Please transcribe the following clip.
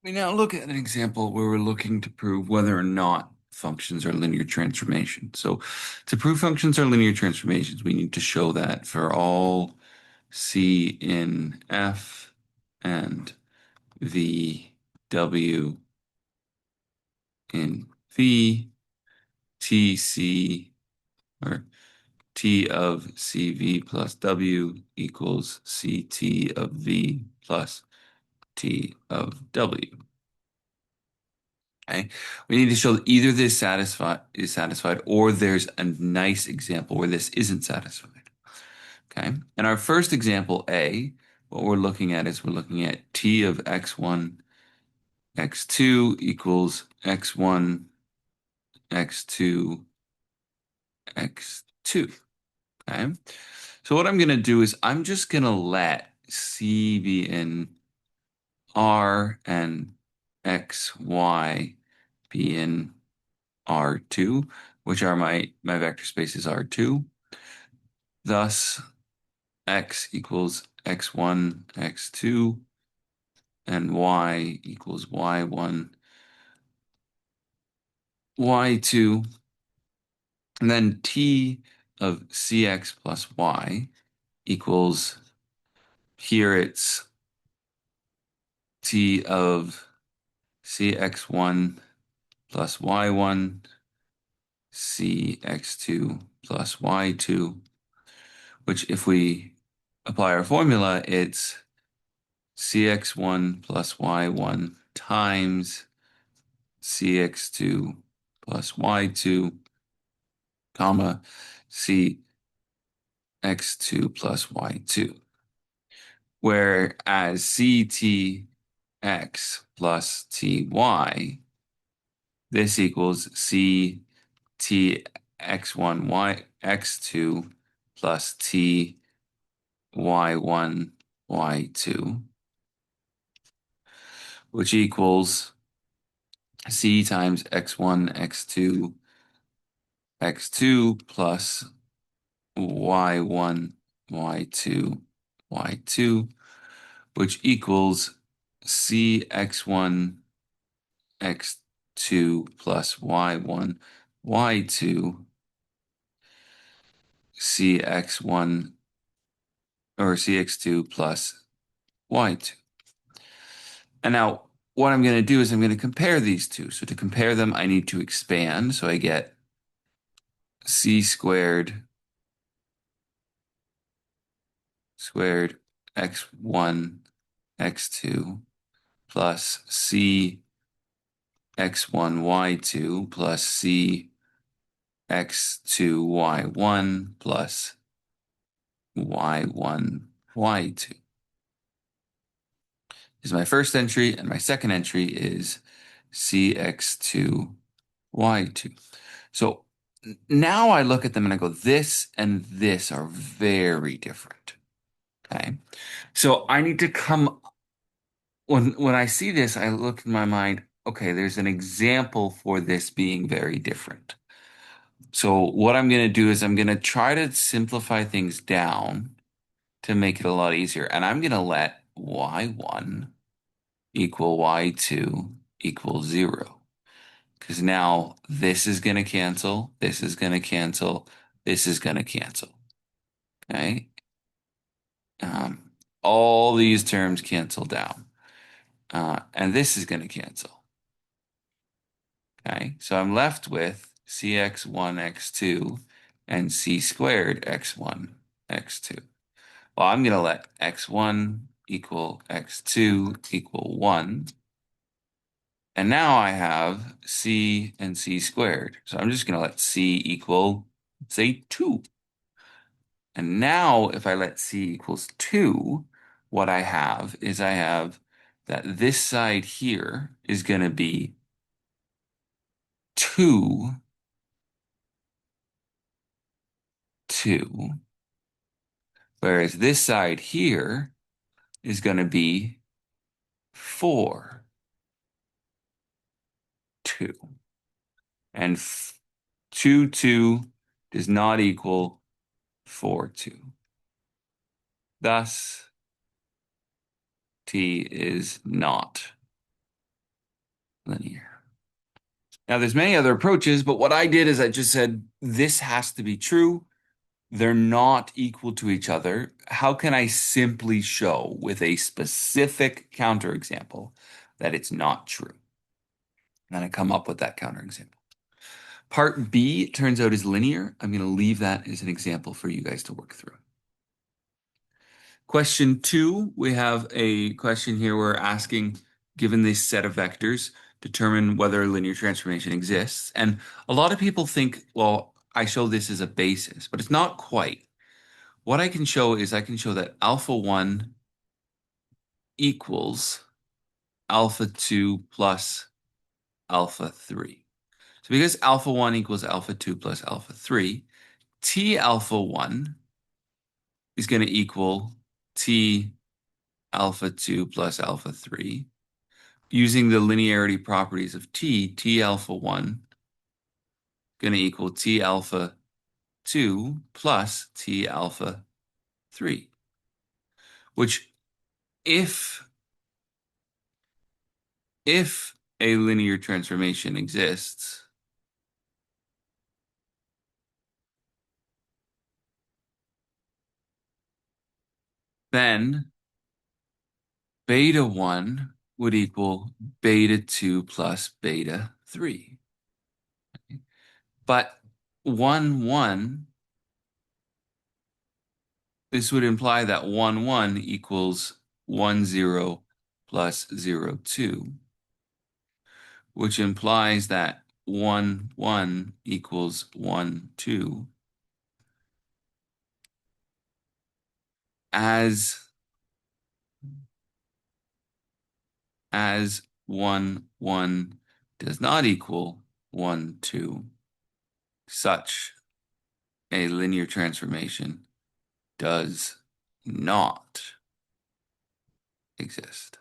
We now look at an example where we're looking to prove whether or not functions are linear transformations. So to prove functions are linear transformations, we need to show that for all C in F and V W in V, TC or T of CV plus W equals CT of V plus T of W. Okay. We need to show that either this is satisfied or there's a nice example where this isn't satisfied. Okay. In our first example, A, what we're looking at is we're looking at T of x1, x2 equals x1, x2, x2. Okay. So what I'm going to do is I'm just going to let C be in R and X, Y be in R2, which are my vector spaces R2. Thus, X equals X1, X2, and Y equals Y1, Y2. And then T of CX plus Y equals, here it's T of CX1 plus Y1, CX2 plus Y2, which if we apply our formula, it's CX1 plus Y1 times CX2 plus Y2, comma, CX2 plus Y2. Whereas CTX plus TY, this equals CTX1 YX2 plus TY1 Y2, which equals C times X1 X2 X2 plus Y1 Y2 Y2, which equals CX1 X2 plus Y1 Y2 CX1 or CX2 plus Y2. And now what I'm going to do is I'm going to compare these two. So to compare them, I need to expand. So I get C squared x1 x2 plus C x1 y2 plus C x2 y1 plus y1 y2 is my first entry, and my second entry is cx2 y2. So now I look at them and I go, this and this are very different. Okay. So I need to come when I see this, I look in my mind, okay, there's an example for this being very different. So what I'm going to do is I'm going to try to simplify things down to make it a lot easier. And I'm going to let y1 equal y2 equal 0. Because now this is going to cancel, this is going to cancel, this is going to cancel. Okay. Um, all these terms cancel down. And this is going to cancel. Okay. So I'm left with cx1 x2 and c squared x1 x2. Well, I'm going to let x1 equal x2 equal 1. And now I have c and c squared. So I'm just going to let c equal, say, 2. And now if I let c equals 2, what I have is I have that this side here is going to be 2, 2. Whereas this side here is going to be 4, 2. And 2, 2 does not equal 4, 2. Thus, T is not linear. Now, there's many other approaches, but what I did is I just said, this has to be true. They're not equal to each other. How can I simply show with a specific counterexample that it's not true? And then I come up with that counterexample. Part B, it turns out, is linear. I'm going to leave that as an example for you guys to work through. Question 2, we have a question here we're asking, given this set of vectors, determine whether a linear transformation exists. And a lot of people think, well, I show this as a basis, but it's not quite. What I can show is I can show that alpha 1 equals alpha 2 plus alpha 3. So because alpha 1 equals alpha 2 plus alpha 3, T alpha 1 is going to equal T alpha 2 plus alpha 3. Using the linearity properties of T alpha 1 going to equal T alpha 2 plus T alpha 3, which if a linear transformation exists, then beta 1 would equal beta 2 plus beta 3. But 1, 1, this would imply that 1, 1 equals 1, 0 plus 0, 2, which implies that 1, 1 equals 1, 2, as 1, 1 does not equal 1, 2, such a linear transformation does not exist.